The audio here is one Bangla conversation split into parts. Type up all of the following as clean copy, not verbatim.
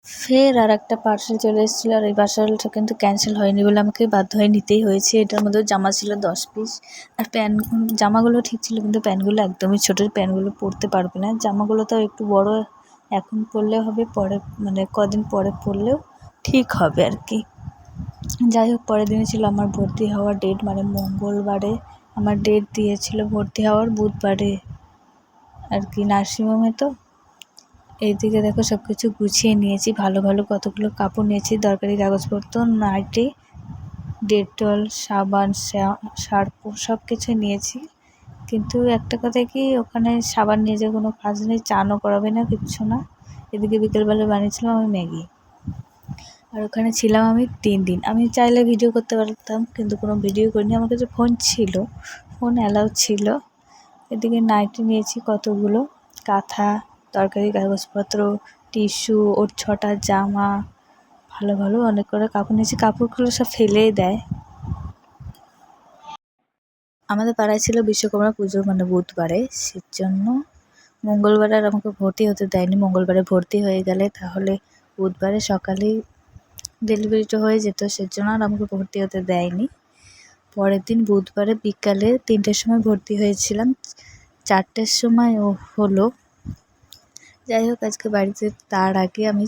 ফের আরেকটা পার্সেল চলে এসেছিলো, আর এই পার্সেলটা কিন্তু ক্যান্সেল হয়নি বলে আমাকে বাধ্য হয়ে নিতেই হয়েছে। এটার মধ্যে জামা ছিল 10 পিস, আর প্যান্ট। জামাগুলো ঠিক ছিল কিন্তু প্যান্টগুলো একদমই ছোটো, প্যান্টগুলো পরতে পারবে না। জামাগুলো তাও একটু বড়, এখন পরলেও হবে, পরে মানে কদিন পরে পরলেও ঠিক হবে আর কি। যাই হোক, পরের দিনে ছিল আমার ভর্তি হওয়ার ডেট, মানে মঙ্গলবারে আমার ডেট দিয়েছিল ভর্তি হওয়ার, বুধবারে আর কি নার্সিংহোমে। তো এইদিকে দেখো সব কিছু গুছিয়ে নিয়েছি, ভালো ভালো কতগুলো কাপড় নিয়েছি, দরকারি কাগজপত্র, নাইটি, ডেটল, সাবান, শার্পু সব কিছু নিয়েছি। কিন্তু একটা কথা কি, ওখানে সাবান নিয়ে যে কোনো কাজ নেই, চানও করাবে না, কিচ্ছু না। এদিকে বিকেলবেলা বানিয়েছিলাম আমি ম্যাগি, আর ওখানে ছিলাম আমি 3 দিন। আমি চাইলে ভিডিও করতে পারতাম, কিন্তু কোনো ভিডিও করিনি, আমার কাছে ফোন ছিল, ফোন অ্যালাউ ছিল। এদিকে নাইটি নিয়েছি কতগুলো, কাঁথা, দরকারি কাগজপত্র, টিস্যু, ওর 6টা জামা, ভালো ভালো অনেক করে কাপড় নিয়েছি। কাপড়গুলো সব ফেলেই দেয়। আমাদের পাড়ায় ছিল বিশ্বকর্মা পুজো, মানে বুধবারে, সেজন্য মঙ্গলবারে আর আমাকে ভর্তি হতে দেয়নি। মঙ্গলবারে ভর্তি হয়ে গেলে তাহলে বুধবারে সকালেই ডেলিভারিটা হয়ে যেত, সেজন্য আর আমাকে ভর্তি হতে দেয়নি। পরের দিন বুধবারে বিকালে 3টের সময় ভর্তি হয়েছিলাম, 4টের সময় ও হলো। যাই হোক, আজকে বাড়িতে তার আগে আমি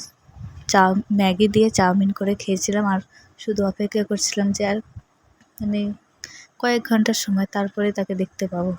ম্যাগি দিয়ে চাউমিন করে খেয়েছিলাম, আর শুধু অপেক্ষা করছিলাম যে আর মানে কয়েক ঘন্টার সময়, তারপরে তাকে দেখতে পাবো।